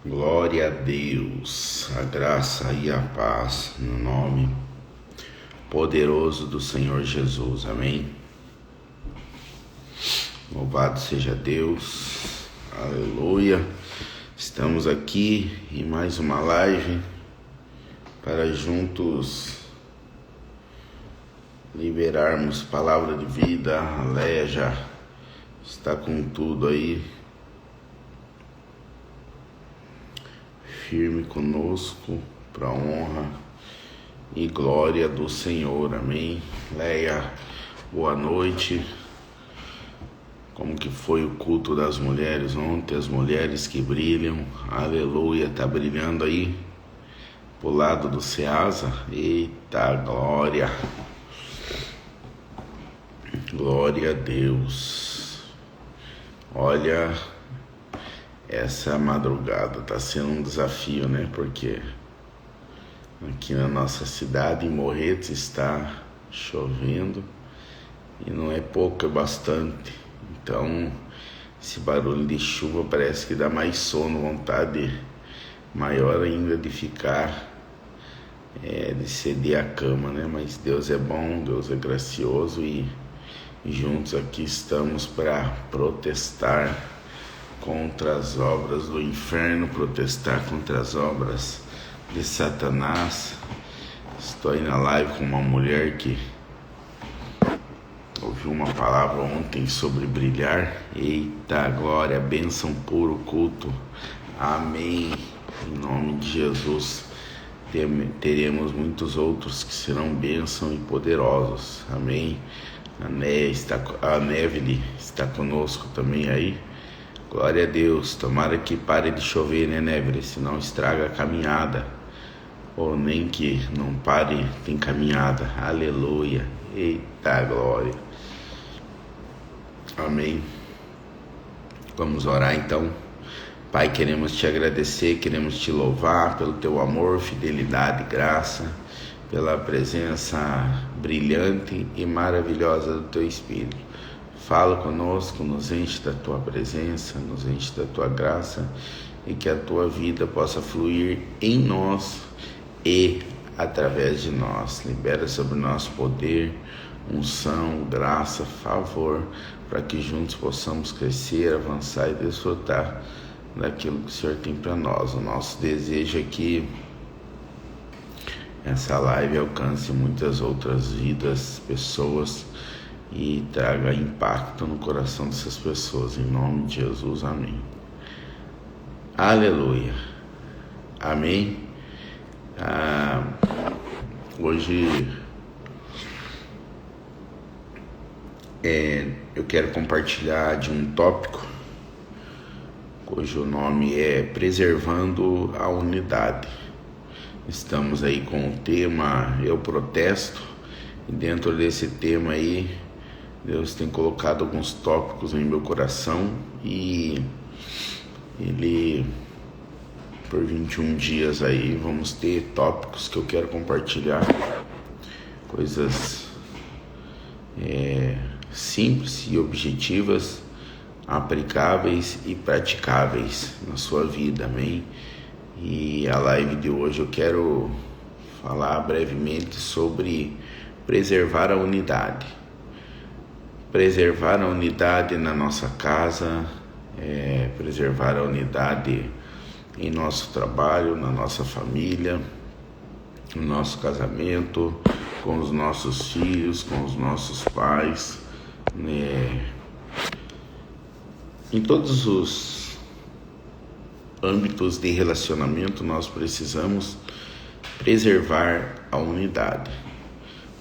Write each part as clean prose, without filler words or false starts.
Glória a Deus, a graça e a paz no nome poderoso do Senhor Jesus, amém? Louvado seja Deus, aleluia. Estamos aqui em mais uma live para juntos liberarmos palavra de vida. A Leia já está com tudo aí, firme conosco, para a honra e glória do Senhor, amém? Leia, boa noite. Como que foi o culto das mulheres ontem? As mulheres que brilham, aleluia, tá brilhando aí pro lado do Ceasa. Eita glória, glória a Deus. Olha, essa madrugada tá sendo um desafio, né? Porque aqui na nossa cidade, em Morretes, está chovendo e não é pouco, é bastante. Então, esse barulho de chuva parece que dá mais sono, vontade maior ainda de ficar, de ceder a cama, né? Mas Deus é bom, Deus é gracioso e juntos aqui estamos para protestar contra as obras do inferno, protestar contra as obras de Satanás. Estou aí na live com uma mulher que ouviu uma palavra ontem sobre brilhar. Eita glória, bênção, puro culto, amém. Em nome de Jesus teremos muitos outros que serão bênção e poderosos, amém. A Neville está conosco também aí. Glória a Deus, tomara que pare de chover, né, Neville? Senão estraga a caminhada. Ou nem que não pare, tem caminhada. Aleluia. Eita glória. Amém. Vamos orar então. Pai, queremos te agradecer, queremos te louvar pelo teu amor, fidelidade, graça, pela presença brilhante e maravilhosa do teu Espírito. Fala conosco, nos enche da tua presença, nos enche da tua graça e que a tua vida possa fluir em nós e através de nós. Libera sobre nós poder, unção, graça, favor, para que juntos possamos crescer, avançar e desfrutar daquilo que o Senhor tem para nós. O nosso desejo é que essa live alcance muitas outras vidas, pessoas, e traga impacto no coração dessas pessoas, em nome de Jesus, amém. Aleluia, amém. Hoje eu quero compartilhar de um tópico cujo nome é Preservando a Unidade. Estamos aí com o tema Eu Protesto, e dentro desse tema aí Deus tem colocado alguns tópicos em meu coração e Ele, por 21 dias aí, vamos ter tópicos que eu quero compartilhar, coisas simples e objetivas, aplicáveis e praticáveis na sua vida, amém? E a live de hoje eu quero falar brevemente sobre preservar a unidade. Preservar a unidade na nossa casa, preservar a unidade em nosso trabalho, na nossa família, no nosso casamento, com os nossos filhos, com os nossos pais, em todos os âmbitos de relacionamento nós precisamos preservar a unidade.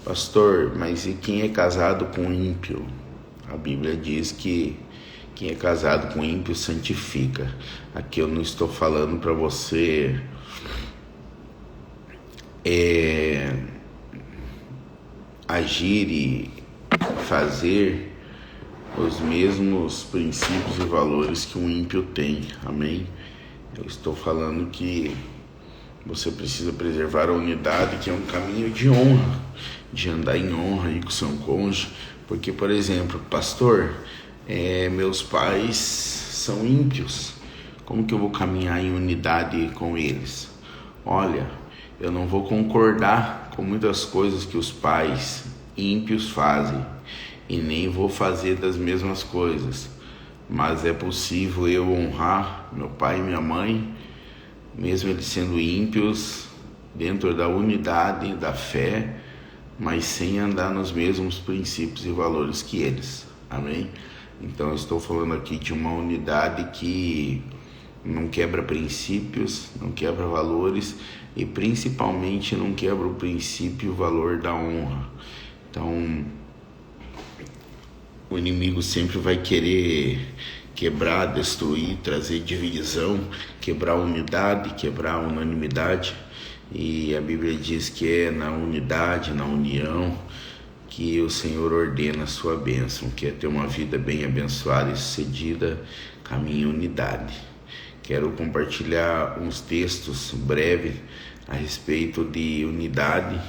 Pastor, mas e quem é casado com ímpio? A Bíblia diz que quem é casado com ímpio santifica. Aqui eu não estou falando para você agir e fazer os mesmos princípios e valores que um ímpio tem, amém? Eu estou falando que você precisa preservar a unidade, que é um caminho de honra, de andar em honra aí com o seu cônjuge. Porque, por exemplo, pastor, meus pais são ímpios. como que eu vou caminhar em unidade com eles? Olha, eu não vou concordar com muitas coisas que os pais ímpios fazem e nem vou fazer das mesmas coisas, mas é possível eu honrar meu pai e minha mãe, mesmo eles sendo ímpios, dentro da unidade da fé, mas sem andar nos mesmos princípios e valores que eles. Amém? Então eu estou falando aqui de uma unidade que não quebra princípios, não quebra valores e principalmente não quebra o princípio e o valor da honra. Então o inimigo sempre vai querer quebrar, destruir, trazer divisão, quebrar a unidade, quebrar a unanimidade. E a Bíblia diz que é na unidade, na união, que o Senhor ordena a sua bênção, que é ter uma vida bem abençoada e sucedida, caminho em unidade. Quero compartilhar uns textos breves a respeito de unidade,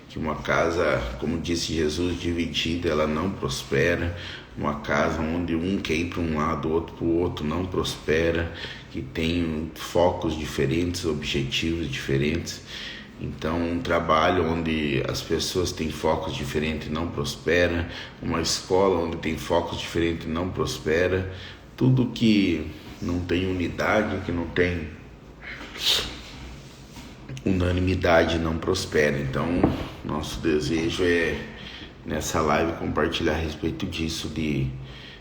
que uma casa, como disse Jesus, dividida, ela não prospera. Uma casa onde um quer ir para um lado, outro para o outro, não prospera, que tem focos diferentes, objetivos diferentes. Então, um trabalho onde as pessoas têm focos diferentes não prospera, uma escola onde tem focos diferentes não prospera. Tudo que não tem unidade, que não tem unanimidade não prospera. Então, nosso desejo é, nessa live, compartilhar a respeito disso,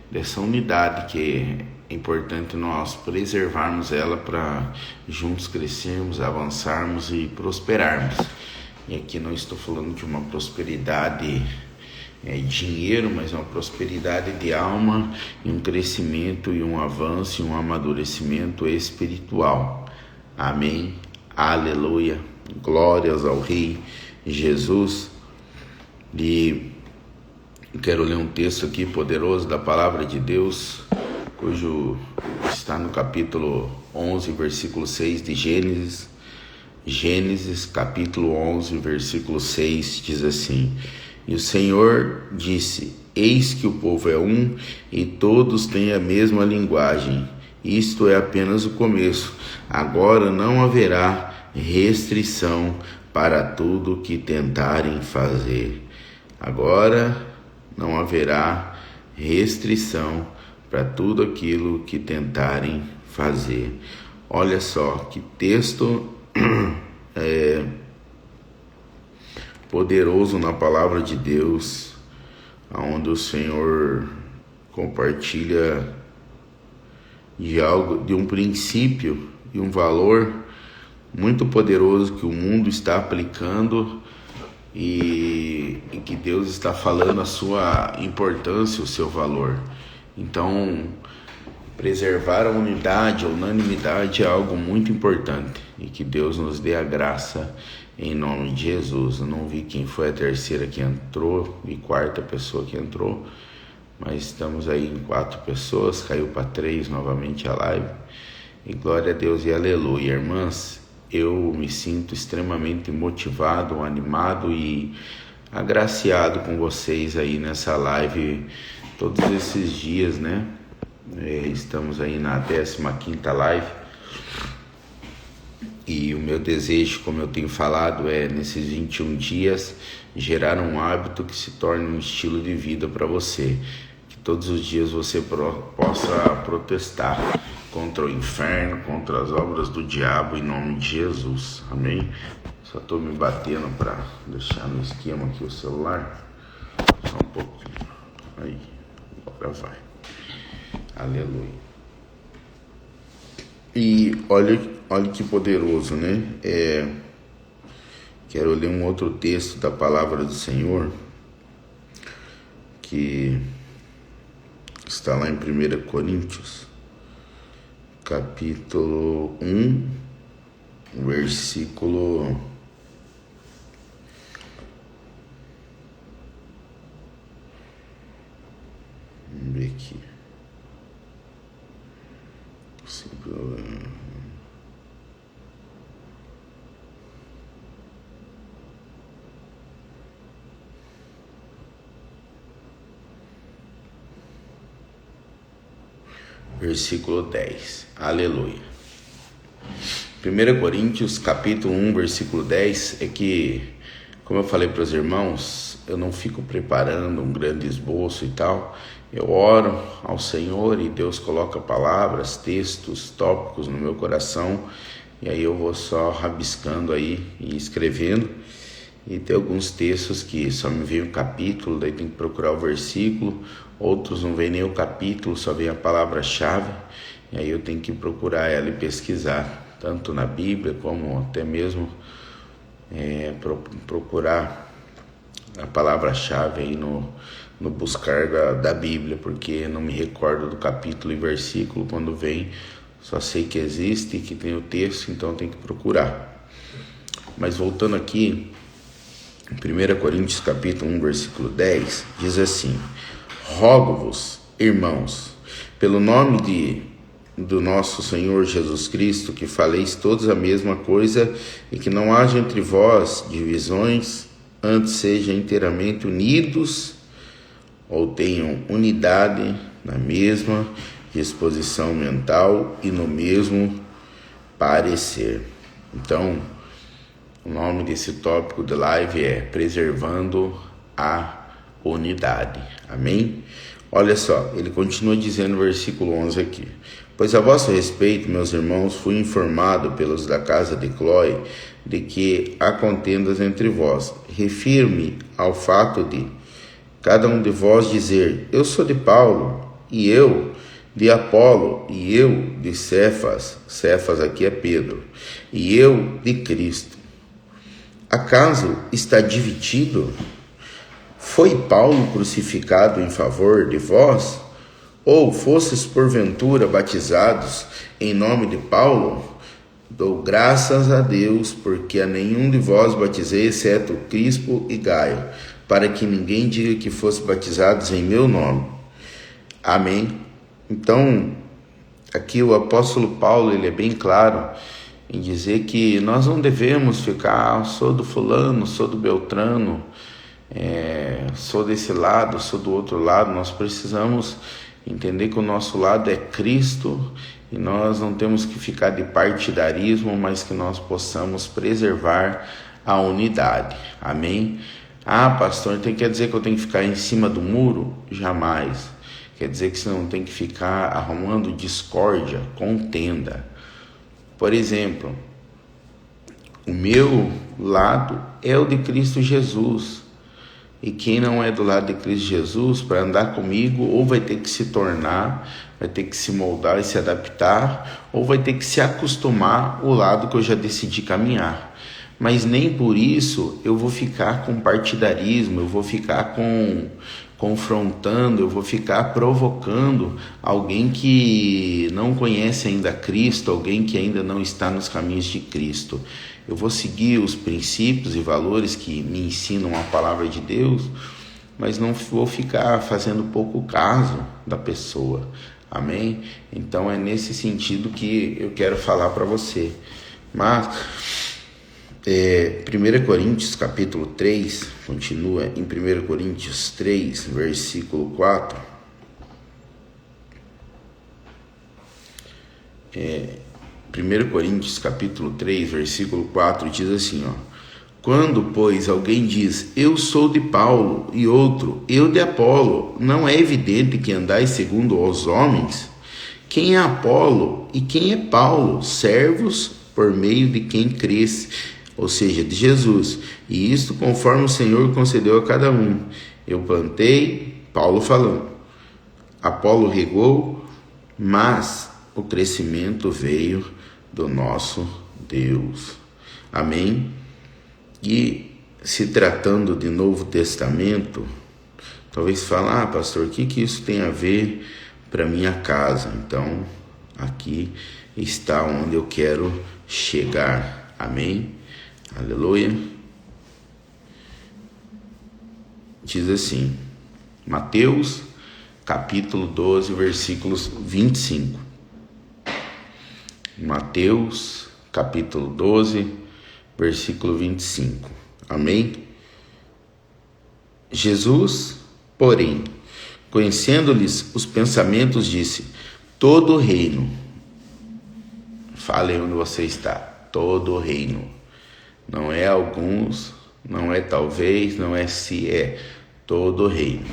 dessa unidade, que é importante nós preservarmos ela para juntos crescermos, avançarmos e prosperarmos. E aqui não estou falando de uma prosperidade dinheiro, mas uma prosperidade de alma e um crescimento e um avanço e um amadurecimento espiritual. Amém. Aleluia. Glórias ao Rei Jesus. E quero ler um texto aqui poderoso da palavra de Deus, cujo está no capítulo 11, versículo 6 de Gênesis. Gênesis, capítulo 11, versículo 6, diz assim: E o Senhor disse: Eis que o povo é um e todos têm a mesma linguagem. Isto é apenas o começo. Agora não haverá restrição para tudo que tentarem fazer. Agora não haverá restrição para tudo aquilo que tentarem fazer. Olha só que texto poderoso na palavra de Deus, onde o Senhor compartilha de algo, de um princípio e um valor muito poderoso que o mundo está aplicando e que Deus está falando a sua importância, o seu valor. Então, preservar a unidade, a unanimidade é algo muito importante e que Deus nos dê a graça em nome de Jesus. Eu não vi quem foi a terceira que entrou e quarta pessoa que entrou, mas estamos aí em 4 pessoas, caiu para 3 novamente a live. E glória a Deus e aleluia. Irmãs, eu me sinto extremamente motivado, animado e agraciado com vocês aí nessa live todos esses dias, né? Estamos aí na 15ª live e o meu desejo, como eu tenho falado, é nesses 21 dias gerar um hábito que se torne um estilo de vida para você, que todos os dias você possa protestar contra o inferno, contra as obras do diabo, em nome de Jesus. Amém? Só estou me batendo para deixar no esquema aqui o celular, só um pouquinho. Aí, agora vai. Aleluia. E olha que poderoso, né? Quero ler um outro texto da palavra do Senhor, que está lá em 1 Coríntios, capítulo 1, versículo... Vamos ver aqui. versículo 10. Aleluia. 1 Coríntios, capítulo 1, versículo 10, é que, como eu falei para os irmãos, eu não fico preparando um grande esboço e tal. Eu oro ao Senhor e Deus coloca palavras, textos, tópicos no meu coração, e aí eu vou só rabiscando aí e escrevendo. E tem alguns textos que só me vem o capítulo, daí tem que procurar o versículo. Outros não vem nem o capítulo, só vem a palavra-chave, e aí eu tenho que procurar ela e pesquisar, tanto na Bíblia como até mesmo procurar a palavra-chave aí no buscar da Bíblia, porque não me recordo do capítulo e versículo quando vem, só sei que existe e que tem o texto, então tem que procurar. Mas voltando aqui, 1 Coríntios capítulo 1, versículo 10, diz assim: rogo-vos, irmãos, pelo nome do nosso Senhor Jesus Cristo, que faleis todos a mesma coisa e que não haja entre vós divisões, antes sejam inteiramente unidos ou tenham unidade na mesma disposição mental e no mesmo parecer. Então, o nome desse tópico de live é preservando a unidade. Amém? Olha só, ele continua dizendo no versículo 11 aqui: pois a vosso respeito, meus irmãos, fui informado pelos da casa de Cloé de que há contendas entre vós. Refiro-me ao fato de cada um de vós dizer: eu sou de Paulo, e eu de Apolo, e eu de Cefas, Cefas aqui é Pedro, e eu de Cristo. Acaso está dividido? Foi Paulo crucificado em favor de vós? Ou fostes porventura batizados em nome de Paulo? Dou graças a Deus, porque a nenhum de vós batizei, exceto Crispo e Gaio, para que ninguém diga que fosse batizados em meu nome. Amém? Então, aqui o apóstolo Paulo, ele é bem claro em dizer que nós não devemos ficar, sou do fulano, sou do beltrano, sou desse lado, sou do outro lado. Nós precisamos entender que o nosso lado é Cristo e nós não temos que ficar de partidarismo, mas que nós possamos preservar a unidade. Amém? Ah, pastor, então quer dizer que eu tenho que ficar em cima do muro? Jamais. Quer dizer que você não tem que ficar arrumando discórdia, contenda. Por exemplo, o meu lado é o de Cristo Jesus. E quem não é do lado de Cristo Jesus, para andar comigo, ou vai ter que se tornar, vai ter que se moldar e se adaptar, ou vai ter que se acostumar ao lado que eu já decidi caminhar. Mas nem por isso eu vou ficar com partidarismo, eu vou ficar confrontando, eu vou ficar provocando alguém que não conhece ainda Cristo, alguém que ainda não está nos caminhos de Cristo. Eu vou seguir os princípios e valores que me ensinam a palavra de Deus, mas não vou ficar fazendo pouco caso da pessoa. Amém? Então é nesse sentido que eu quero falar para você. Mas 1 Coríntios capítulo 3, continua em 1 Coríntios 3, versículo 4. 1 Coríntios capítulo 3, versículo 4 diz assim, quando, pois, alguém diz, eu sou de Paulo, e outro, eu de Apolo, não é evidente que andais segundo os homens? Quem é Apolo e quem é Paulo? Servos por meio de quem cresce, ou seja, de Jesus, e isto conforme o Senhor concedeu a cada um. Eu plantei, Paulo falando, Apolo regou, mas o crescimento veio do nosso Deus. Amém? E se tratando de Novo Testamento, talvez fale, pastor, o que isso tem a ver para minha casa? Então, aqui está onde eu quero chegar. Amém? Aleluia. Diz assim, Mateus capítulo 12, versículos 25. Mateus capítulo 12, versículo 25. Amém? Jesus, porém, conhecendo-lhes os pensamentos, disse, todo reino, fale onde você está, todo reino, não é alguns, não é talvez, não é se, é todo reino.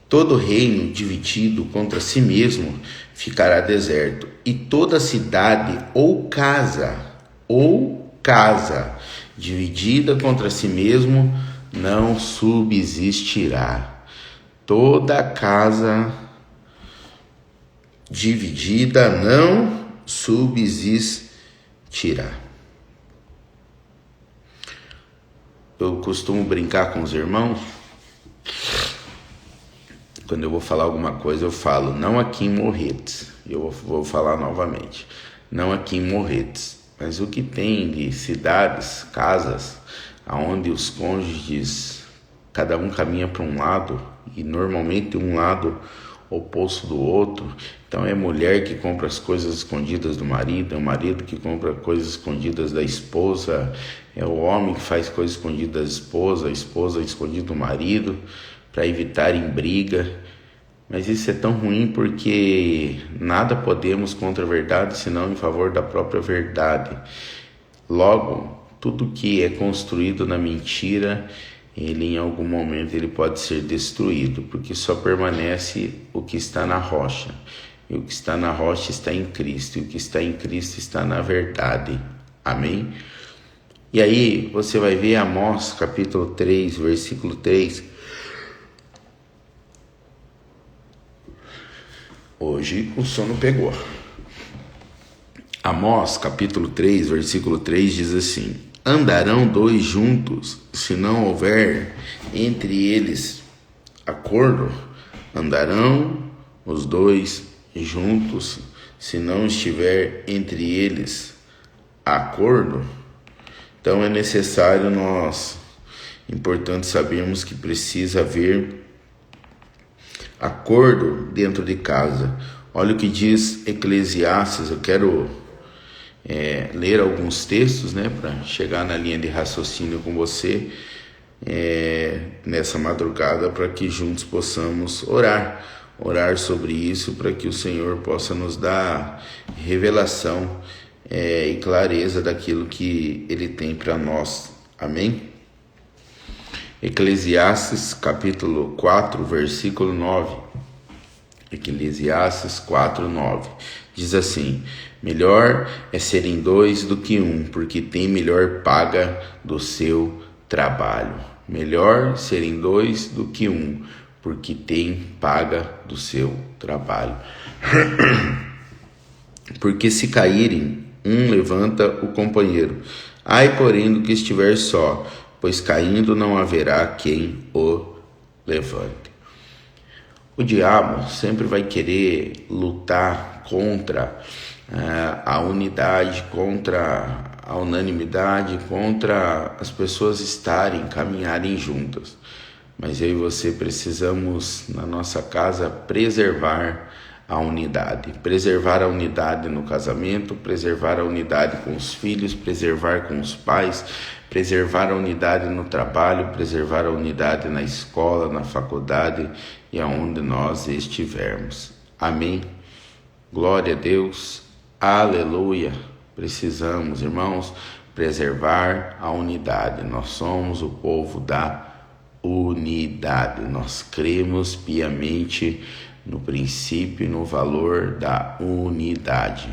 Todo reino dividido contra si mesmo ficará deserto, e toda cidade ou casa dividida contra si mesmo não subsistirá. Toda casa dividida não subsistirá. Eu costumo brincar com os irmãos. Quando eu vou falar alguma coisa, eu falo, não aqui em Morretes. Eu vou falar novamente, não aqui em Morretes. Mas o que tem de cidades, casas, onde os cônjuges, cada um caminha para um lado, e normalmente um lado oposto do outro. Então é mulher que compra as coisas escondidas do marido, é o marido que compra coisas escondidas da esposa, é o homem que faz coisas escondidas da esposa, a esposa escondida do marido, para evitarem briga. Mas isso é tão ruim porque nada podemos contra a verdade, senão em favor da própria verdade. Logo, tudo que é construído na mentira, ele em algum momento ele pode ser destruído, porque só permanece o que está na rocha. E o que está na rocha está em Cristo, e o que está em Cristo está na verdade. Amém? E aí você vai ver Amós capítulo 3, versículo 3. Hoje o sono pegou. Amós capítulo 3, versículo 3 diz assim: andarão dois juntos, se não houver entre eles acordo? Andarão os dois juntos, se não estiver entre eles acordo? Então é necessário importante sabermos que precisa haver acordo dentro de casa. Olha o que diz Eclesiastes. Eu quero ler alguns textos, para chegar na linha de raciocínio com você nessa madrugada, para que juntos possamos orar sobre isso, para que o Senhor possa nos dar revelação e clareza daquilo que Ele tem para nós. Amém? Eclesiastes capítulo 4, versículo 9. Eclesiastes 4, 9. Diz assim: melhor é serem dois do que um, porque tem melhor paga do seu trabalho. Melhor serem dois do que um, porque tem paga do seu trabalho. Porque se caírem, um levanta o companheiro. Ai, porém, do que estiver só, pois caindo não haverá quem o levante. O diabo sempre vai querer lutar contra a unidade, contra a unanimidade, contra as pessoas caminharem juntas. Mas eu e você precisamos, na nossa casa, preservar a unidade no casamento, preservar a unidade com os filhos, preservar com os pais, preservar a unidade no trabalho, preservar a unidade na escola, na faculdade e aonde nós estivermos. Amém? Glória a Deus, aleluia. Precisamos, irmãos, preservar a unidade. Nós somos o povo da unidade. Nós cremos piamente no princípio e no valor da unidade.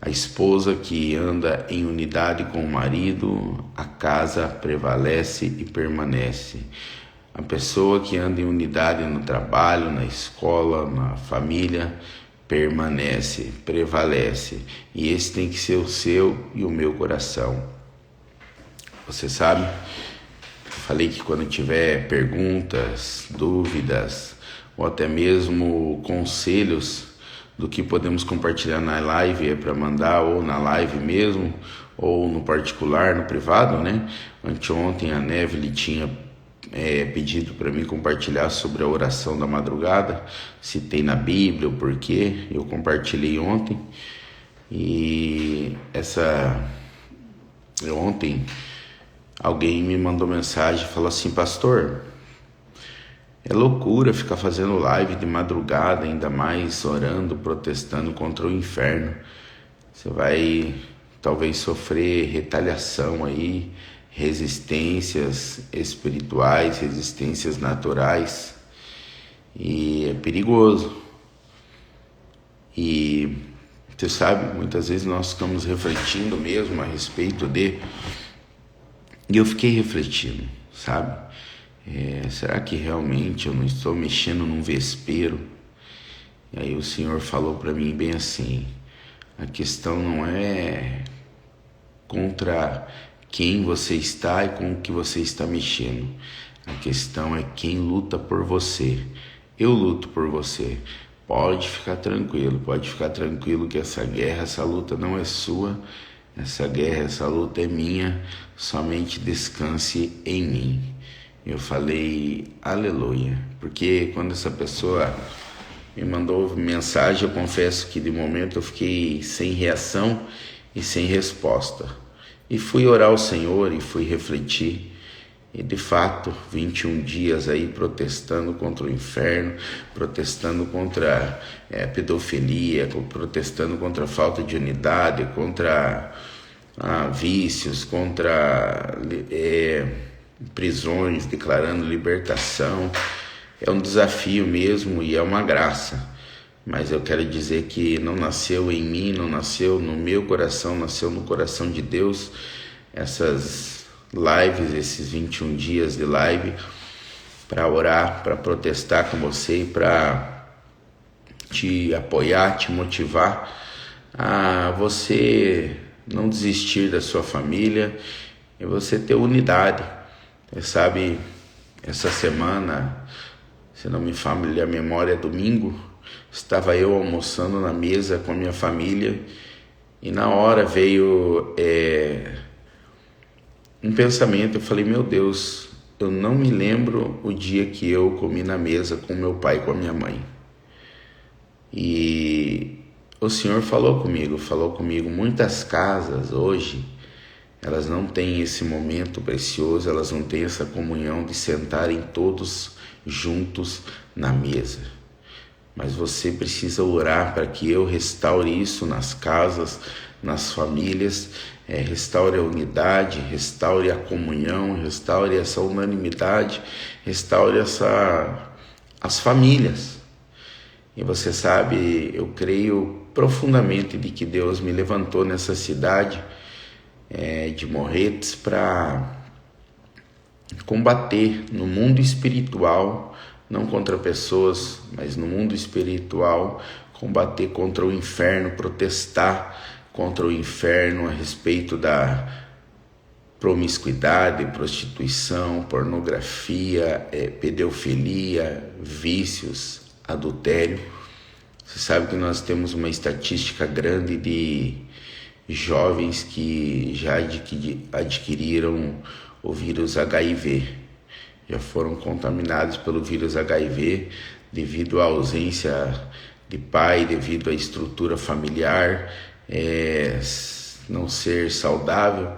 A esposa que anda em unidade com o marido, a casa prevalece e permanece. A pessoa que anda em unidade no trabalho, na escola, na família, permanece, prevalece. E esse tem que ser o seu e o meu coração. Você sabe? Falei que quando tiver perguntas, dúvidas, ou até mesmo conselhos do que podemos compartilhar na live, para mandar ou na live mesmo, ou no particular, no privado, Anteontem a Neville tinha pedido para mim compartilhar sobre a oração da madrugada, se tem na Bíblia, o porquê. Eu compartilhei ontem, e ontem alguém me mandou mensagem e falou assim: pastor, É loucura ficar fazendo live de madrugada, ainda mais orando, protestando contra o inferno. Você vai talvez sofrer retaliação aí, resistências espirituais, resistências naturais, e é perigoso. E você sabe, muitas vezes nós ficamos refletindo mesmo a respeito de... E eu fiquei refletindo, sabe? Será que realmente eu não estou mexendo num vespeiro? E aí o Senhor falou para mim bem assim: a questão não é contra quem você está e com o que você está mexendo. A questão é quem luta por você. Eu luto por você. Pode ficar tranquilo que essa guerra, essa luta não é sua. Essa guerra, essa luta é minha. Somente descanse em mim. Eu falei aleluia, porque quando essa pessoa me mandou mensagem, eu confesso que de momento eu fiquei sem reação e sem resposta. E fui orar ao Senhor e fui refletir. E de fato, 21 dias aí protestando contra o inferno, protestando contra a pedofilia, protestando contra a falta de unidade, contra vícios, contra prisões, declarando libertação. É um desafio mesmo e é uma graça. Mas eu quero dizer que não nasceu em mim, não nasceu no meu coração, nasceu no coração de Deus. Essas lives, esses 21 dias de live, para orar, para protestar com você, para te apoiar, te motivar a você não desistir da sua família e você ter unidade. Você sabe, essa semana, se não me falha a memória, domingo, estava eu almoçando na mesa com a minha família e na hora veio um pensamento. Eu falei: meu Deus, eu não me lembro o dia que eu comi na mesa com meu pai e com a minha mãe. E o Senhor falou comigo, muitas casas hoje, elas não têm esse momento precioso, elas não têm essa comunhão de sentarem todos juntos na mesa. Mas você precisa orar para que eu restaure isso nas casas, nas famílias, restaure a unidade, restaure a comunhão, restaure essa unanimidade, restaure as famílias. E você sabe, eu creio profundamente de que Deus me levantou nessa cidade de Morretes para combater no mundo espiritual, não contra pessoas, mas no mundo espiritual, combater contra o inferno, protestar contra o inferno a respeito da promiscuidade, prostituição, pornografia, pedofilia, vícios, adultério. Você sabe que nós temos uma estatística grande de jovens que já adquiriram o vírus HIV, já foram contaminados pelo vírus HIV devido à ausência de pai, devido à estrutura familiar não ser saudável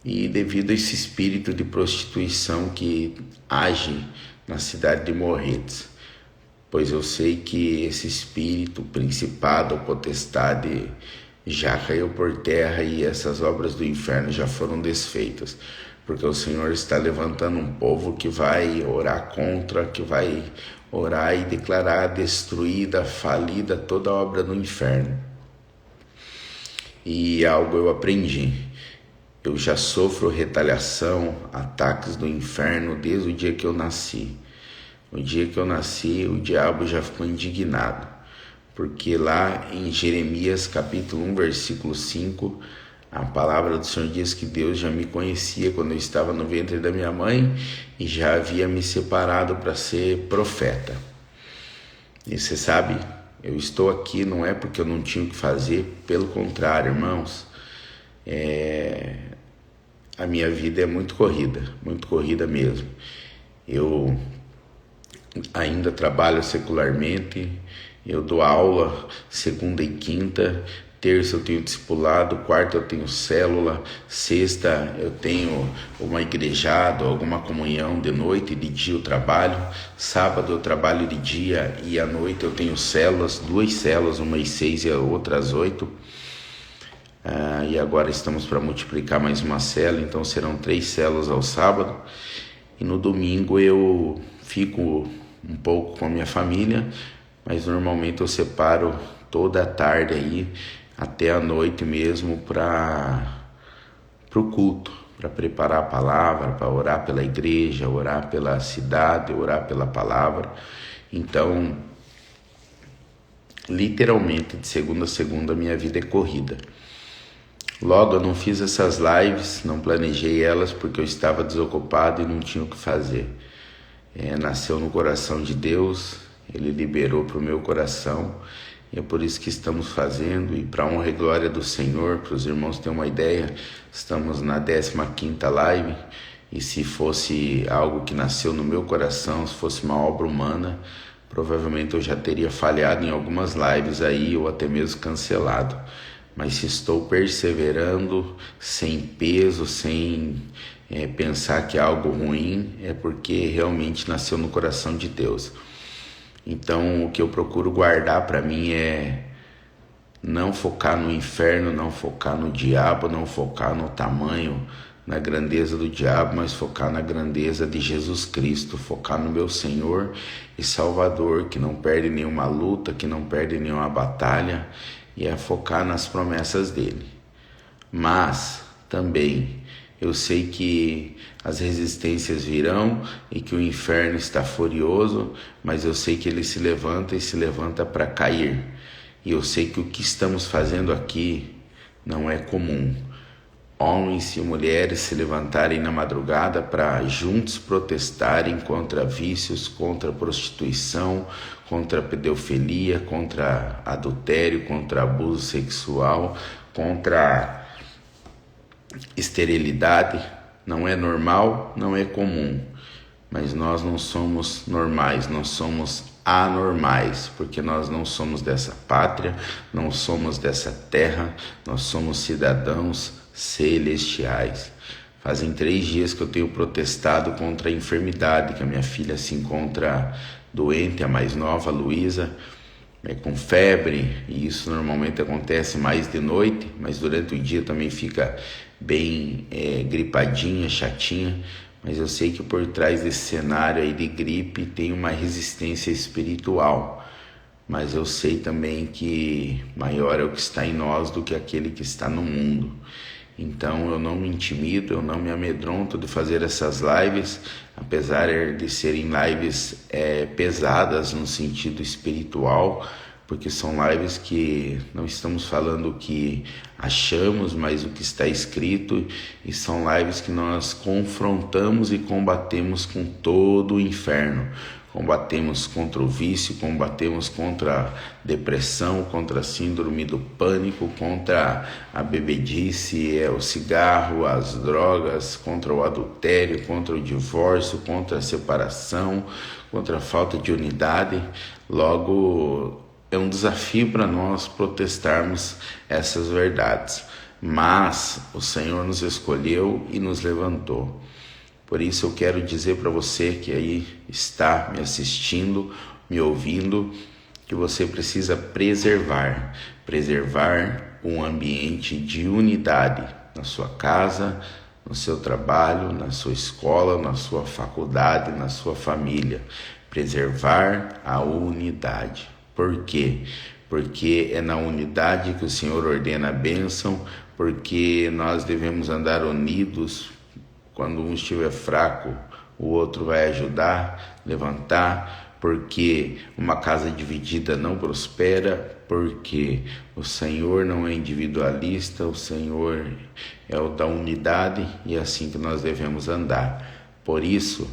e devido a esse espírito de prostituição que age na cidade de Morretes. Pois eu sei que esse espírito, principado, potestade, já caiu por terra e essas obras do inferno já foram desfeitas, porque o Senhor está levantando um povo que vai orar contra, que vai orar e declarar destruída, falida toda a obra do inferno. E algo eu aprendi: eu já sofro retaliação, ataques do inferno desde o dia que eu nasci. O dia que eu nasci, o diabo já ficou indignado, porque lá em Jeremias capítulo 1, versículo 5, a palavra do Senhor diz que Deus já me conhecia quando eu estava no ventre da minha mãe e já havia me separado para ser profeta. E você sabe, eu estou aqui não é porque eu não tinha o que fazer, pelo contrário, irmãos, a minha vida é muito corrida mesmo. Eu ainda trabalho secularmente, eu dou aula segunda e quinta, terça eu tenho discipulado, quarta eu tenho célula, sexta eu tenho uma igrejada, alguma comunhão de noite, e de dia eu trabalho, sábado eu trabalho de dia e à noite eu tenho células, 2 células, uma às 6 e a outra às 8. E agora estamos para multiplicar mais uma célula, então serão 3 células ao sábado. E no domingo eu fico um pouco com a minha família, mas normalmente eu separo toda a tarde aí até a noite mesmo para o culto, para preparar a palavra, para orar pela igreja, orar pela cidade, orar pela palavra. Então, literalmente de segunda a segunda minha vida é corrida. Logo, eu não fiz essas lives, não planejei elas porque eu estava desocupado e não tinha o que fazer. Nasceu no coração de Deus, Ele liberou para o meu coração, e é por isso que estamos fazendo, e para a honra e glória do Senhor, para os irmãos terem uma ideia, estamos na 15ª live, e se fosse algo que nasceu no meu coração, se fosse uma obra humana, provavelmente eu já teria falhado em algumas lives aí, ou até mesmo cancelado. Mas se estou perseverando, sem peso, sem pensar que é algo ruim, é porque realmente nasceu no coração de Deus. Então o que eu procuro guardar para mim é não focar no inferno, não focar no diabo, não focar no tamanho, na grandeza do diabo, mas focar na grandeza de Jesus Cristo, focar no meu Senhor e Salvador, que não perde nenhuma luta, que não perde nenhuma batalha, e é focar nas promessas dele. Mas também eu sei que as resistências virão e que o inferno está furioso, mas eu sei que ele se levanta e se levanta para cair. E eu sei que o que estamos fazendo aqui não é comum. Homens e mulheres se levantarem na madrugada para juntos protestarem contra vícios, contra prostituição, contra pedofilia, contra adultério, contra abuso sexual, contra esterilidade. Não é normal, não é comum, mas nós não somos normais, nós somos anormais, porque nós não somos dessa pátria, não somos dessa terra, nós somos cidadãos celestiais. Fazem 3 dias que eu tenho protestado contra a enfermidade, que a minha filha se encontra doente, a mais nova, a Luísa, com febre, e isso normalmente acontece mais de noite, mas durante o dia também fica bem gripadinha, chatinha, mas eu sei que por trás desse cenário aí de gripe tem uma resistência espiritual, mas eu sei também que maior é o que está em nós do que aquele que está no mundo. Então eu não me intimido, eu não me amedronto de fazer essas lives, apesar de serem lives pesadas no sentido espiritual, porque são lives que não estamos falando o que achamos, mas o que está escrito, e são lives que nós confrontamos e combatemos com todo o inferno. Combatemos contra o vício, combatemos contra a depressão, contra a síndrome do pânico, contra a bebedice, o cigarro, as drogas, contra o adultério, contra o divórcio, contra a separação, contra a falta de unidade. Logo, é um desafio para nós protestarmos essas verdades. Mas o Senhor nos escolheu e nos levantou. Por isso eu quero dizer para você que aí está me assistindo, me ouvindo, que você precisa preservar um ambiente de unidade na sua casa, no seu trabalho, na sua escola, na sua faculdade, na sua família. Preservar a unidade. Por quê? Porque é na unidade que o Senhor ordena a bênção, porque nós devemos andar unidos. Quando um estiver fraco, o outro vai ajudar, levantar, porque uma casa dividida não prospera, porque o Senhor não é individualista, o Senhor é o da unidade, e é assim que nós devemos andar. Por isso,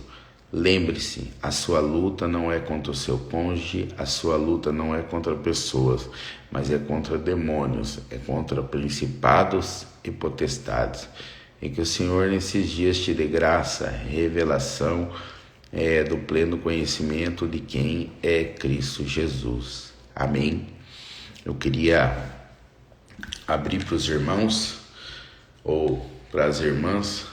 lembre-se, a sua luta não é contra o seu cônjuge, a sua luta não é contra pessoas, mas é contra demônios, é contra principados e potestades. E que o Senhor nesses dias te dê graça, revelação do pleno conhecimento de quem é Cristo Jesus. Amém? Eu queria abrir para os irmãos ou para as irmãs.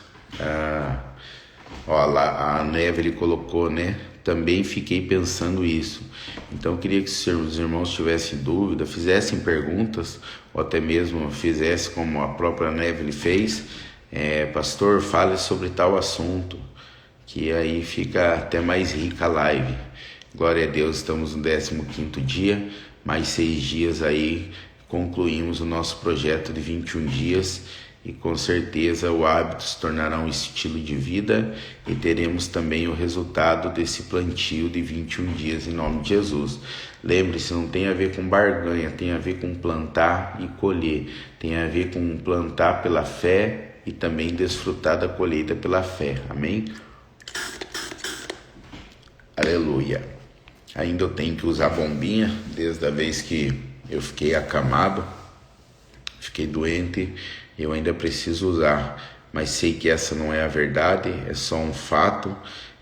Lá a Neve ele colocou, né? Também fiquei pensando isso. Então eu queria que os irmãos tivessem dúvida, fizessem perguntas, ou até mesmo fizesse como a própria Neve ele fez. Pastor, fale sobre tal assunto, que aí fica até mais rica a live. Glória a Deus, estamos no 15º dia, mais 6 dias aí, concluímos o nosso projeto de 21 dias e com certeza o hábito se tornará um estilo de vida e teremos também o resultado desse plantio de 21 dias em nome de Jesus. Lembre-se, não tem a ver com barganha, tem a ver com plantar e colher, tem a ver com plantar pela fé e também desfrutar da colheita pela fé, amém? Aleluia. Ainda eu tenho que usar bombinha, desde a vez que eu fiquei acamado, fiquei doente, eu ainda preciso usar, mas sei que essa não é a verdade, é só um fato,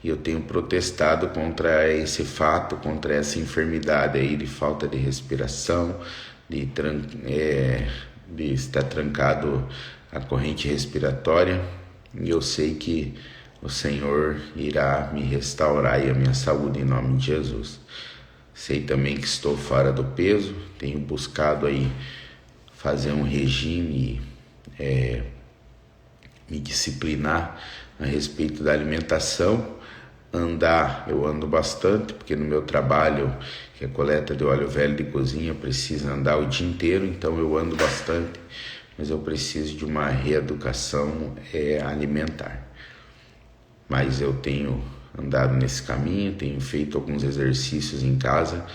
e eu tenho protestado contra esse fato, contra essa enfermidade aí de falta de respiração, de estar trancado a corrente respiratória, e eu sei que o Senhor irá me restaurar e a minha saúde em nome de Jesus. Sei também que estou fora do peso, tenho buscado aí fazer um regime, me disciplinar a respeito da alimentação. Eu ando bastante, porque no meu trabalho, que é coleta de óleo velho de cozinha, precisa andar o dia inteiro, então eu ando bastante, mas eu preciso de uma reeducação alimentar. Mas eu tenho andado nesse caminho, tenho feito alguns exercícios em casa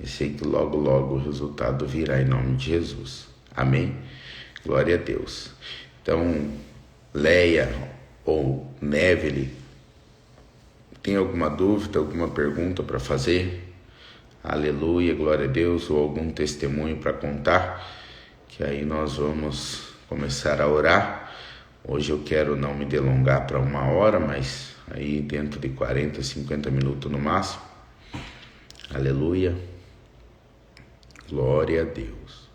e sei que logo, logo o resultado virá em nome de Jesus. Amém? Glória a Deus. Então, Leia ou Neville, tem alguma dúvida, alguma pergunta para fazer? Aleluia, glória a Deus, ou algum testemunho para contar? Que aí nós vamos começar a orar. Hoje eu quero não me delongar para 1 hora, mas aí dentro de 40, 50 minutos no máximo. Aleluia. Glória a Deus.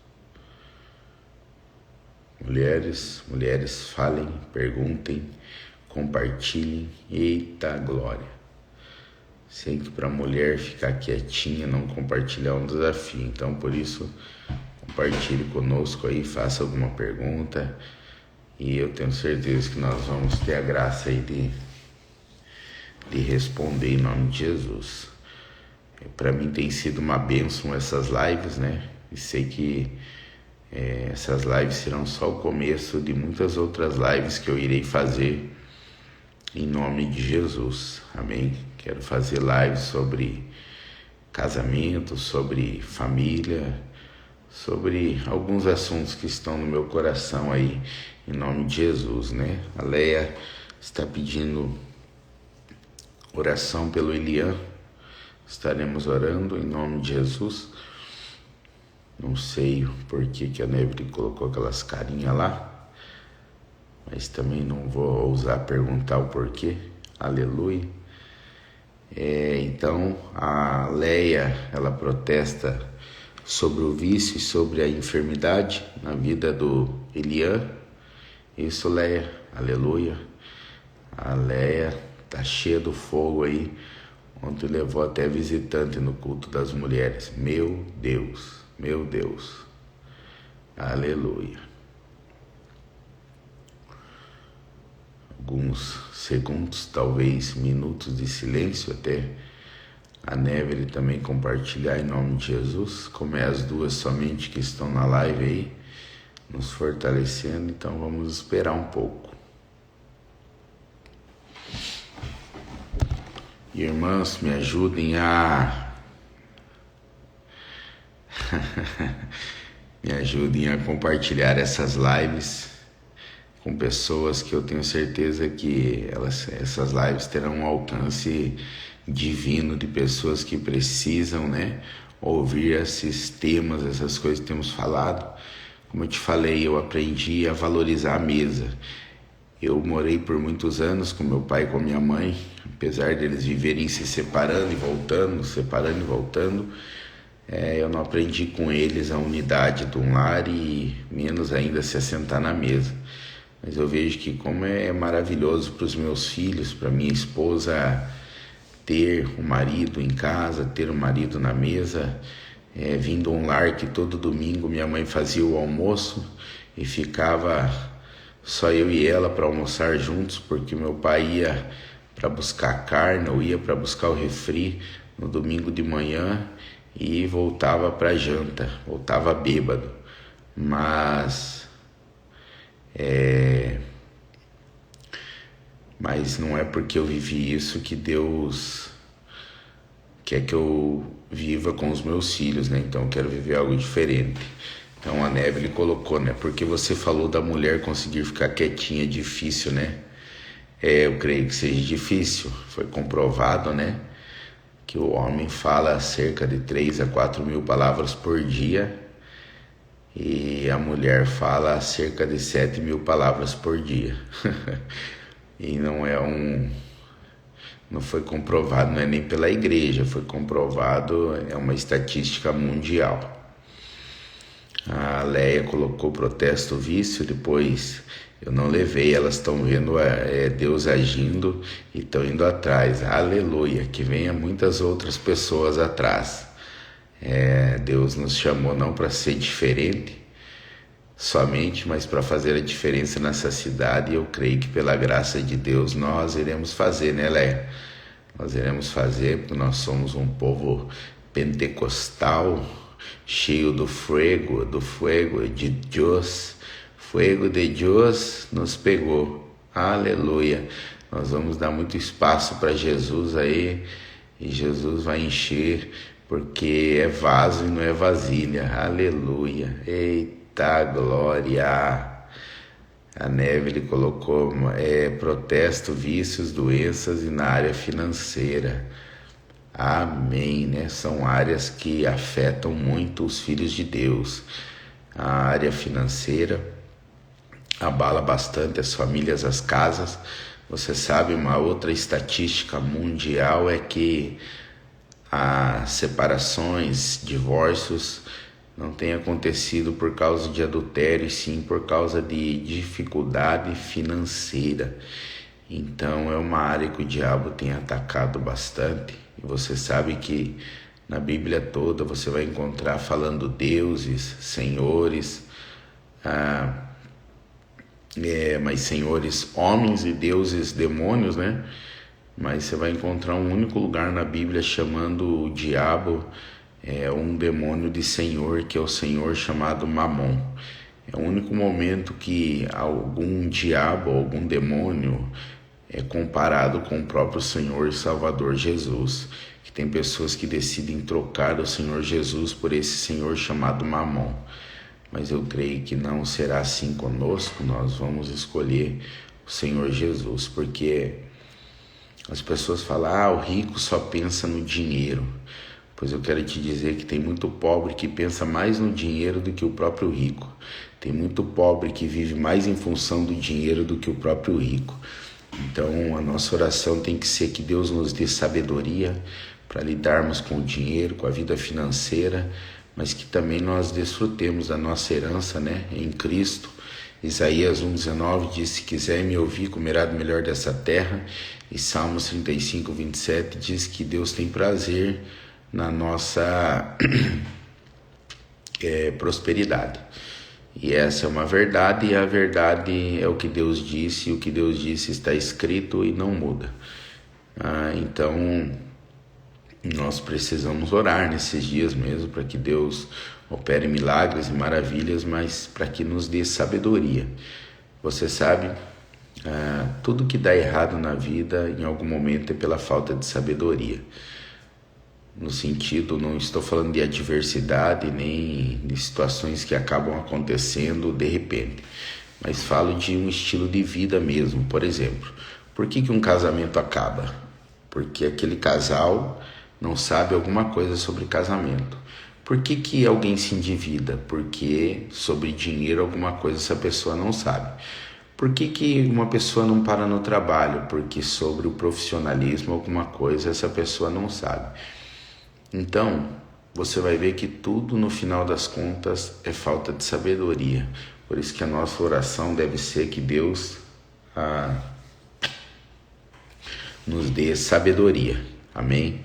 Mulheres, falem, perguntem, compartilhem. Eita glória. Sei que para a mulher ficar quietinha, não compartilhar é um desafio. Então por isso, compartilhe conosco aí, faça alguma pergunta. E eu tenho certeza que nós vamos ter a graça aí de responder em nome de Jesus. Para mim tem sido uma bênção essas lives, né? E sei que essas lives serão só o começo de muitas outras lives que eu irei fazer em nome de Jesus. Amém? Quero fazer lives sobre casamento, sobre família, sobre alguns assuntos que estão no meu coração aí, em nome de Jesus, né? A Leia está pedindo oração pelo Elian, estaremos orando em nome de Jesus. Não sei por que a Neve colocou aquelas carinhas lá, mas também não vou ousar perguntar o porquê. Aleluia. Então a Leia, ela protesta sobre o vício e sobre a enfermidade na vida do Elian. Isso, Leia, aleluia. A Leia tá cheia do fogo aí. Ontem levou até visitante no culto das mulheres. Meu Deus, aleluia. Alguns segundos, talvez minutos de silêncio até a Neve também compartilhar em nome de Jesus, como é as duas somente que estão na live aí, nos fortalecendo. Então vamos esperar um pouco. Irmãos, me ajudem a me ajudem a compartilhar essas lives com pessoas que eu tenho certeza que essas lives terão um alcance divino de pessoas que precisam, né, ouvir esses temas, essas coisas que temos falado. Como eu te falei, eu aprendi a valorizar a mesa. Eu morei por muitos anos com meu pai e com minha mãe, apesar deles viverem se separando e voltando, eu não aprendi com eles a unidade de um lar e menos ainda se assentar na mesa. Mas eu vejo que como é maravilhoso para os meus filhos, para minha esposa ter um marido em casa, ter um marido na mesa, vindo um lar que todo domingo minha mãe fazia o almoço e ficava só eu e ela para almoçar juntos, porque meu pai ia para buscar carne ou ia para buscar o refri no domingo de manhã e voltava para janta, voltava bêbado. Mas não é porque eu vivi isso que Deus quer que eu viva com os meus filhos, né? Então eu quero viver algo diferente. Então a Neve colocou, né? Porque você falou da mulher conseguir ficar quietinha, é difícil, né? Eu creio que seja difícil. Foi comprovado, né? Que o homem fala cerca de 3 a 4 mil palavras por dia e a mulher fala cerca de 7 mil palavras por dia. E não foi comprovado, não é nem pela igreja, foi comprovado, é uma estatística mundial. A Leia colocou protesto vício, depois eu não levei, elas estão vendo Deus agindo e estão indo atrás. Aleluia, que venha muitas outras pessoas atrás. Deus nos chamou não para ser diferente somente, mas para fazer a diferença nessa cidade, e eu creio que pela graça de Deus nós iremos fazer, né, Leia? Nós iremos fazer, porque nós somos um povo pentecostal, cheio do fuego de Deus. Fuego de Deus nos pegou. Aleluia. Nós vamos dar muito espaço para Jesus aí, e Jesus vai encher, porque é vaso e não é vasilha. Aleluia. Eita glória. A Neve colocou protesto, vícios, doenças e na área financeira. Amém, né? São áreas que afetam muito os filhos de Deus. A área financeira abala bastante as famílias, as casas. Você sabe, uma outra estatística mundial é que as separações, divórcios não têm acontecido por causa de adultério, e sim por causa de dificuldade financeira. Então é uma área que o diabo tem atacado bastante. E você sabe que na Bíblia toda você vai encontrar falando deuses, senhores, mas senhores homens e deuses demônios, né? Mas você vai encontrar um único lugar na Bíblia chamando o diabo um demônio de senhor, que é o senhor chamado Mamon. É o único momento que algum diabo, algum demônio é comparado com o próprio Senhor e Salvador Jesus. Que tem pessoas que decidem trocar o Senhor Jesus por esse senhor chamado Mamon. Mas eu creio que não será assim conosco. Nós vamos escolher o Senhor Jesus, porque as pessoas falam, o rico só pensa no dinheiro. Pois eu quero te dizer que tem muito pobre que pensa mais no dinheiro do que o próprio rico. Tem muito pobre que vive mais em função do dinheiro do que o próprio rico. Então a nossa oração tem que ser que Deus nos dê sabedoria para lidarmos com o dinheiro, com a vida financeira, mas que também nós desfrutemos da nossa herança, né, em Cristo. Isaías 1,19 diz, se quiser me ouvir, comerá do melhor dessa terra. E Salmos 35, 27 diz que Deus tem prazer na nossa prosperidade. E essa é uma verdade, e a verdade é o que Deus disse, e o que Deus disse está escrito e não muda. Então nós precisamos orar nesses dias mesmo para que Deus opere milagres e maravilhas, mas para que nos dê sabedoria. Você sabe, tudo que dá errado na vida em algum momento é pela falta de sabedoria. No sentido, não estou falando de adversidade nem de situações que acabam acontecendo de repente, mas falo de um estilo de vida mesmo. Por exemplo, por que um casamento acaba? Porque aquele casal não sabe alguma coisa sobre casamento. Por que alguém se endivida? Porque sobre dinheiro alguma coisa essa pessoa não sabe. Por que uma pessoa não para no trabalho? Porque sobre o profissionalismo alguma coisa essa pessoa não sabe. Então, você vai ver que tudo no final das contas é falta de sabedoria. Por isso que a nossa oração deve ser que Deus nos dê sabedoria. Amém?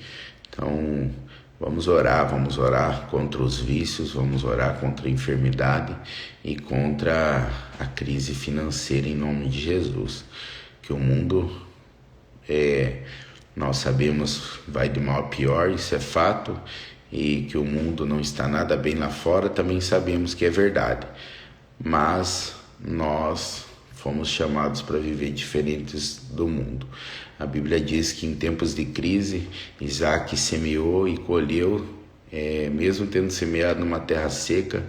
Então, vamos orar contra os vícios, vamos orar contra a enfermidade e contra a crise financeira em nome de Jesus. Que o mundo, nós sabemos, vai de mal a pior, isso é fato, e que o mundo não está nada bem lá fora, também sabemos que é verdade. Mas nós fomos chamados para viver diferentes do mundo. A Bíblia diz que em tempos de crise, Isaac semeou e colheu, mesmo tendo semeado numa terra seca,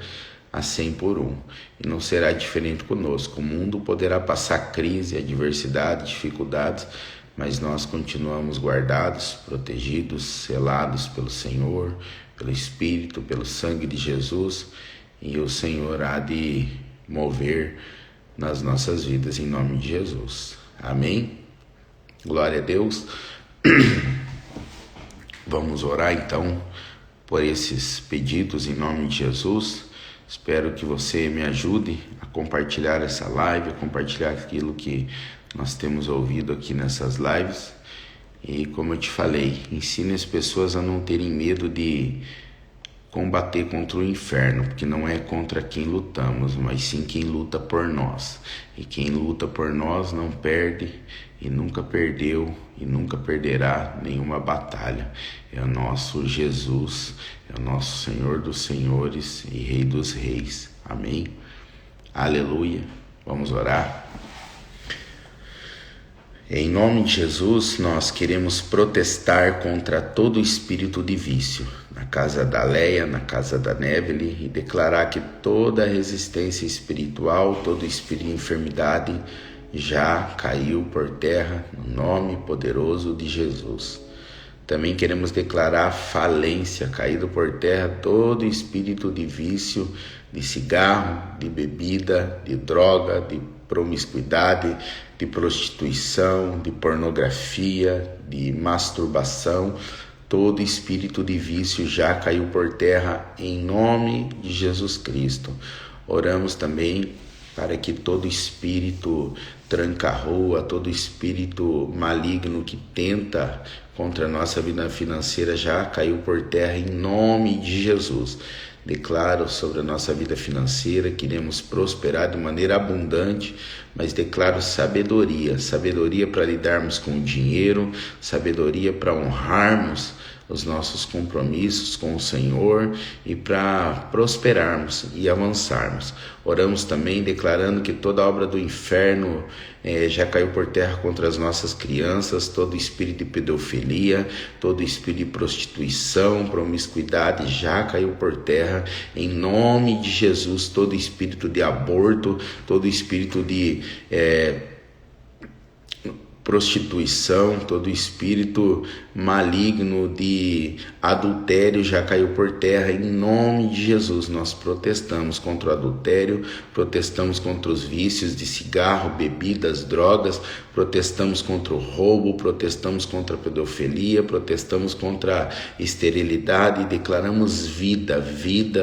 a 100 por 1. E não será diferente conosco. O mundo poderá passar crise, adversidade, dificuldades, mas nós continuamos guardados, protegidos, selados pelo Senhor, pelo Espírito, pelo sangue de Jesus, e o Senhor há de mover nas nossas vidas em nome de Jesus. Amém? Glória a Deus. Vamos orar então por esses pedidos em nome de Jesus. Espero que você me ajude a compartilhar essa live, a compartilhar aquilo que nós temos ouvido aqui nessas lives. E como eu te falei, ensine as pessoas a não terem medo de combater contra o inferno, porque não é contra quem lutamos, mas sim quem luta por nós. E quem luta por nós não perde e nunca perdeu e nunca perderá nenhuma batalha. É o nosso Jesus, é o nosso Senhor dos Senhores e Rei dos Reis. Amém? Aleluia. Vamos orar. Em nome de Jesus, nós queremos protestar contra todo espírito de vício na casa da Leia, na casa da Neville, e declarar que toda resistência espiritual, todo espírito de enfermidade já caiu por terra no nome poderoso de Jesus. Também queremos declarar falência, caído por terra todo espírito de vício, de cigarro, de bebida, de droga, de promiscuidade, de prostituição, de pornografia, de masturbação. Todo espírito de vício já caiu por terra em nome de Jesus Cristo. Oramos também para que todo espírito tranca-rua, todo espírito maligno que tenta contra a nossa vida financeira já caiu por terra em nome de Jesus. Declaro sobre a nossa vida financeira que iremos prosperar de maneira abundante, mas declaro sabedoria para lidarmos com o dinheiro, sabedoria para honrarmos os nossos compromissos com o Senhor e para prosperarmos e avançarmos. Oramos também declarando que toda obra do inferno já caiu por terra contra as nossas crianças, todo espírito de pedofilia, todo espírito de prostituição, promiscuidade já caiu por terra em nome de Jesus. Todo espírito de aborto, todo espírito de prostituição, todo espírito maligno de adultério já caiu por terra em nome de Jesus. Nós protestamos contra o adultério, protestamos contra os vícios de cigarro, bebidas, drogas, protestamos contra o roubo, protestamos contra a pedofilia, protestamos contra a esterilidade e declaramos vida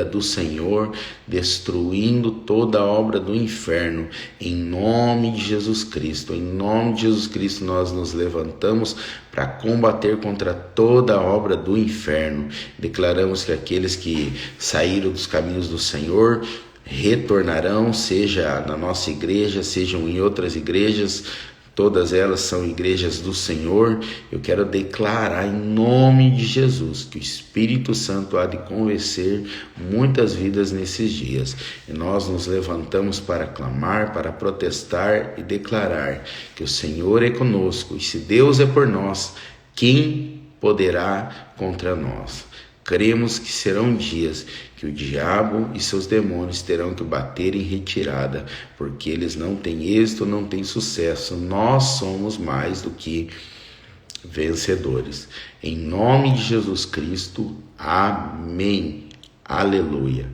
do Senhor, destruindo toda a obra do inferno em nome de Jesus Cristo. Em nome de Jesus Cristo nós nos levantamos para combater contra toda a obra do inferno. Declaramos que aqueles que saíram dos caminhos do Senhor retornarão, seja na nossa igreja, sejam em outras igrejas. Todas elas são igrejas do Senhor. Eu quero declarar em nome de Jesus que o Espírito Santo há de convencer muitas vidas nesses dias. E nós nos levantamos para clamar, para protestar e declarar que o Senhor é conosco. E se Deus é por nós, quem poderá contra nós? Cremos que serão dias que o diabo e seus demônios terão que bater em retirada, porque eles não têm êxito, não têm sucesso. Nós somos mais do que vencedores. Em nome de Jesus Cristo, amém. Aleluia.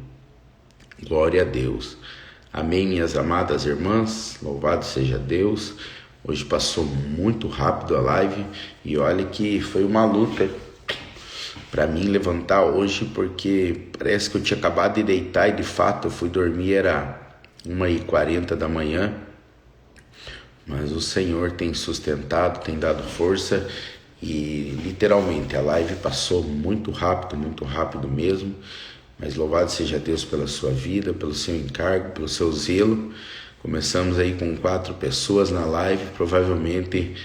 Glória a Deus. Amém, minhas amadas irmãs. Louvado seja Deus. Hoje passou muito rápido a live e olha que foi uma luta para mim levantar hoje, porque parece que eu tinha acabado de deitar e de fato eu fui dormir, era 1h40 da manhã, mas o Senhor tem sustentado, tem dado força e literalmente a live passou muito rápido mesmo, mas louvado seja Deus pela sua vida, pelo seu encargo, pelo seu zelo. Começamos aí com 4 pessoas na live, provavelmente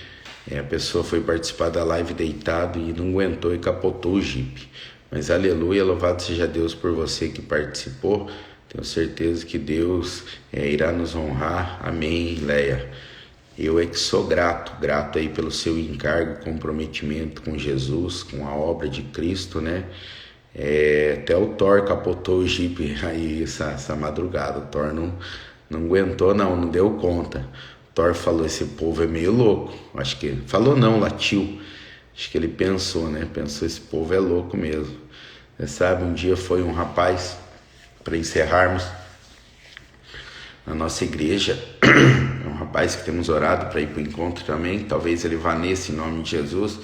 a pessoa foi participar da live deitado e não aguentou e capotou o Jeep. Mas aleluia, louvado seja Deus por você que participou. Tenho certeza que Deus irá nos honrar. Amém, Leia. Eu é que sou grato aí pelo seu encargo, comprometimento com Jesus, com a obra de Cristo, né? Até o Thor capotou o Jeep aí essa madrugada. O Thor não aguentou, não deu conta. O Thor falou, esse povo é meio louco. Acho que falou não, latiu. Acho que ele pensou, né? Pensou, esse povo é louco mesmo. Você sabe, um dia foi um rapaz, para encerrarmos, na nossa igreja, é um rapaz que temos orado para ir para o encontro também, talvez ele vá nesse, em nome de Jesus.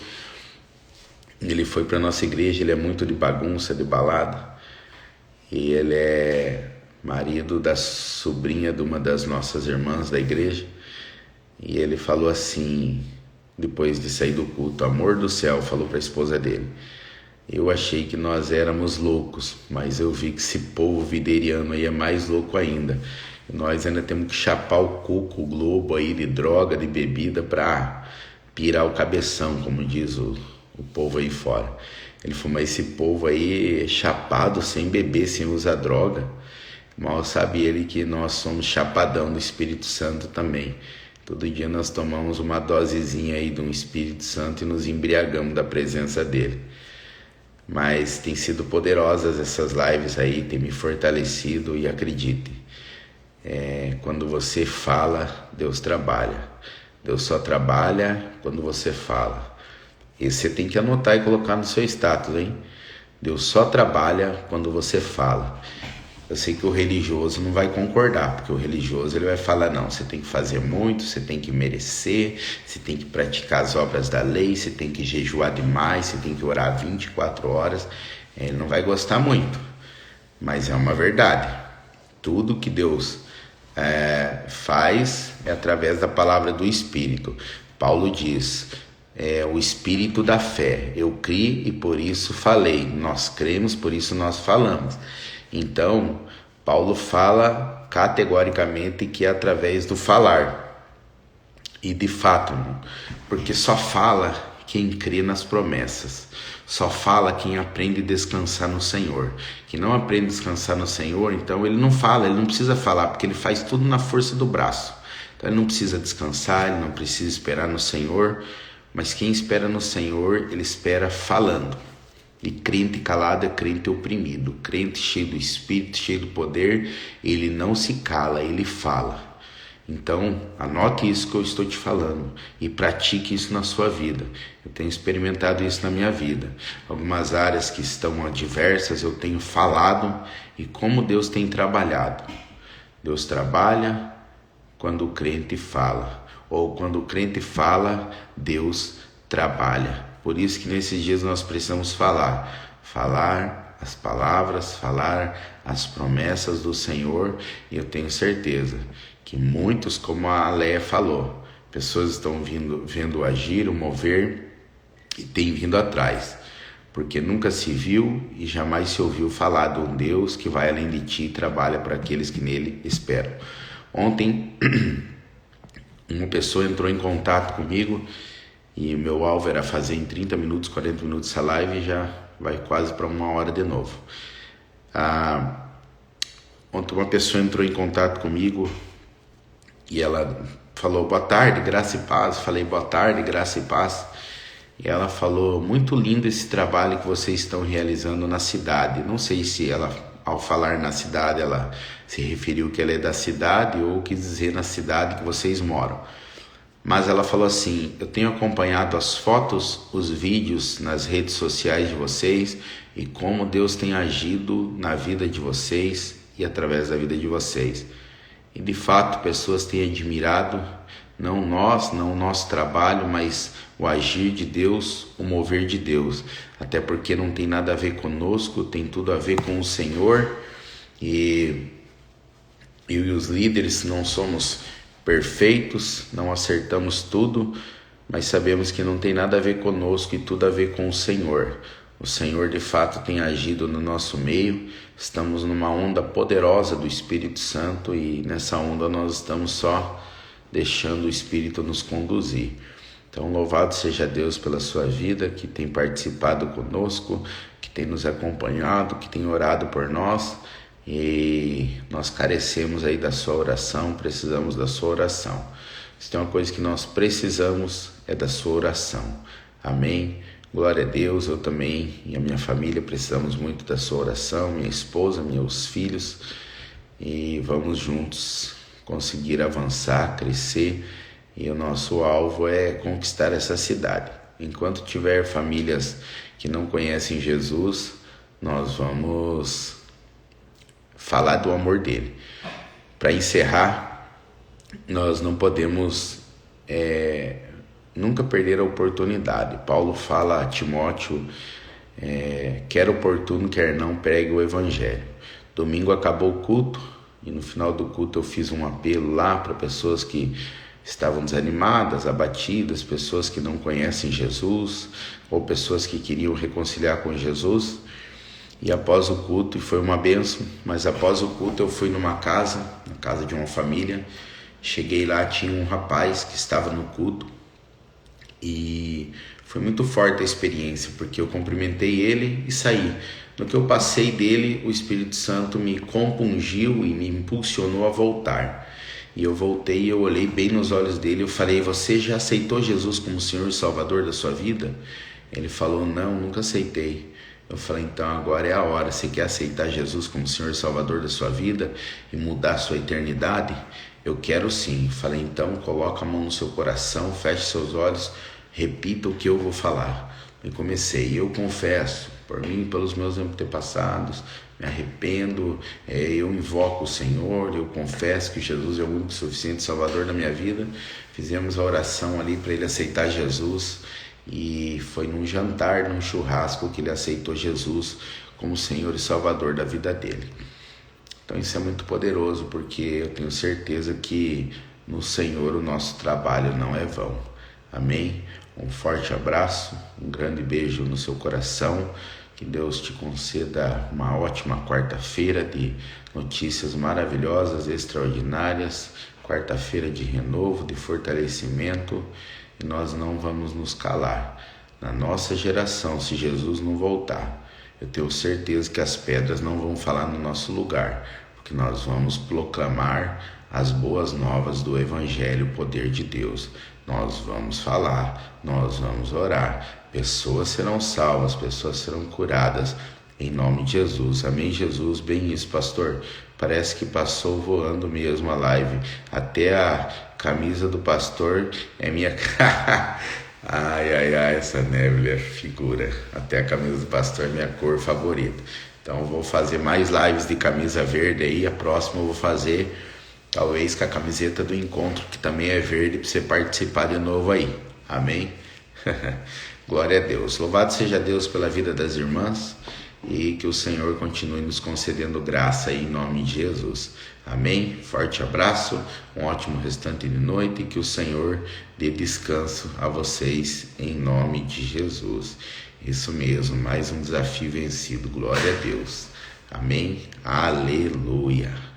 Ele foi para nossa igreja, ele é muito de bagunça, de balada, e ele é marido da sobrinha de uma das nossas irmãs da igreja, e ele falou assim, depois de sair do culto, amor do céu, falou para a esposa dele, eu achei que nós éramos loucos, mas eu vi que esse povo videriano aí é mais louco ainda. Nós ainda temos que chapar o coco, o globo aí de droga, de bebida para pirar o cabeção, como diz o povo aí fora. Ele falou, mas esse povo aí é chapado, sem beber, sem usar droga. Mal sabe ele que nós somos chapadão do Espírito Santo também. Todo dia nós tomamos uma dosezinha aí do Espírito Santo e nos embriagamos da presença dele. Mas tem sido poderosas essas lives aí, tem me fortalecido e acredite. Quando você fala, Deus trabalha. Deus só trabalha quando você fala. E você tem que anotar e colocar no seu status, hein? Deus só trabalha quando você fala. Eu sei que o religioso não vai concordar, porque o religioso ele vai falar, não, você tem que fazer muito, você tem que merecer, você tem que praticar as obras da lei, você tem que jejuar demais, você tem que orar 24 horas. Ele não vai gostar muito, mas é uma verdade. Tudo que Deus faz é através da palavra do Espírito. Paulo diz, o Espírito da fé. Eu criei e por isso falei. Nós cremos, por isso nós falamos. Então, Paulo fala categoricamente que é através do falar. E de fato, porque só fala quem crê nas promessas. Só fala quem aprende a descansar no Senhor. Quem não aprende a descansar no Senhor, então ele não fala, ele não precisa falar, porque ele faz tudo na força do braço. Então ele não precisa descansar, ele não precisa esperar no Senhor, mas quem espera no Senhor, ele espera falando. E crente calado é crente oprimido. Crente cheio do Espírito, cheio do poder, ele não se cala, ele fala. Então, anote isso que eu estou te falando e pratique isso na sua vida. Eu tenho experimentado isso na minha vida. Algumas áreas que estão adversas eu tenho falado e como Deus tem trabalhado. Deus trabalha quando o crente fala, ou quando o crente fala, Deus trabalha. Por isso que nesses dias nós precisamos falar as palavras, falar as promessas do Senhor, e eu tenho certeza que muitos, como a Leia falou, pessoas estão vendo agir, o mover e tem vindo atrás, porque nunca se viu e jamais se ouviu falar de um Deus que vai além de ti e trabalha para aqueles que nele esperam. Ontem uma pessoa entrou em contato comigo e o meu alvo era fazer em 30 minutos, 40 minutos essa live e já vai quase para 1 hora de novo. Ontem uma pessoa entrou em contato comigo e ela falou, boa tarde, graça e paz. Falei, boa tarde, graça e paz. E ela falou, muito lindo esse trabalho que vocês estão realizando na cidade. Não sei se ela, ao falar na cidade, ela se referiu que ela é da cidade ou quis dizer na cidade que vocês moram. Mas ela falou assim, eu tenho acompanhado as fotos, os vídeos nas redes sociais de vocês e como Deus tem agido na vida de vocês e através da vida de vocês. E de fato, pessoas têm admirado não nós, não o nosso trabalho, mas o agir de Deus, o mover de Deus. Até porque não tem nada a ver conosco, tem tudo a ver com o Senhor. E eu e os líderes não somos perfeitos, não acertamos tudo, mas sabemos que não tem nada a ver conosco e tudo a ver com o Senhor. O Senhor de fato tem agido no nosso meio, estamos numa onda poderosa do Espírito Santo e nessa onda nós estamos só deixando o Espírito nos conduzir. Então louvado seja Deus pela sua vida, que tem participado conosco, que tem nos acompanhado, que tem orado por nós. E nós carecemos aí da sua oração, precisamos da sua oração. Se tem uma coisa que nós precisamos é da sua oração. Amém? Glória a Deus, eu também e a minha família precisamos muito da sua oração, minha esposa, meus filhos. E vamos juntos conseguir avançar, crescer. E o nosso alvo é conquistar essa cidade. Enquanto tiver famílias que não conhecem Jesus, nós vamos falar do amor dele. Para encerrar, nós não podemos nunca perder a oportunidade. Paulo fala a Timóteo, quer oportuno, quer não, pregue o evangelho. Domingo acabou o culto e no final do culto eu fiz um apelo lá para pessoas que estavam desanimadas, abatidas, pessoas que não conhecem Jesus ou pessoas que queriam reconciliar com Jesus. E após o culto, e foi uma bênção, mas após o culto eu fui numa casa, na casa de uma família. Cheguei lá, tinha um rapaz que estava no culto e foi muito forte a experiência, porque eu cumprimentei ele e saí. No que eu passei dele, o Espírito Santo me compungiu e me impulsionou a voltar. E eu voltei e eu olhei bem nos olhos dele, eu falei: você já aceitou Jesus como Senhor e Salvador da sua vida? Ele falou: não, nunca aceitei. Eu falei: então agora é a hora, você quer aceitar Jesus como Senhor e Salvador da sua vida e mudar a sua eternidade? Eu quero sim. Eu falei: então coloca a mão no seu coração, feche seus olhos, repita o que eu vou falar. E comecei: eu confesso, por mim e pelos meus antepassados, me arrependo, eu invoco o Senhor, eu confesso que Jesus é o único suficiente Salvador da minha vida. Fizemos a oração ali para ele aceitar Jesus. E foi num jantar, num churrasco, que ele aceitou Jesus como Senhor e Salvador da vida dele. Então isso é muito poderoso, porque eu tenho certeza que no Senhor o nosso trabalho não é vão. Amém? Um forte abraço, um grande beijo no seu coração. Que Deus te conceda uma ótima quarta-feira de notícias maravilhosas, extraordinárias. Quarta-feira de renovo, de fortalecimento. E nós não vamos nos calar. Na nossa geração, se Jesus não voltar, eu tenho certeza que as pedras não vão falar no nosso lugar, porque nós vamos proclamar as boas novas do Evangelho, o poder de Deus. Nós vamos falar, nós vamos orar, pessoas serão salvas, pessoas serão curadas, em nome de Jesus. Amém, Jesus? Bem isso, pastor. Parece que passou voando mesmo a live. Até a camisa do pastor é minha... ai, essa neve é figura. Até a camisa do pastor é minha cor favorita. Então eu vou fazer mais lives de camisa verde aí. A próxima eu vou fazer, talvez, com a camiseta do encontro, que também é verde, para você participar de novo aí. Amém? Glória a Deus. Louvado seja Deus pela vida das irmãs. E que o Senhor continue nos concedendo graça aí, em nome de Jesus. Amém? Forte abraço, um ótimo restante de noite e que o Senhor dê descanso a vocês em nome de Jesus. Isso mesmo, mais um desafio vencido. Glória a Deus. Amém? Aleluia.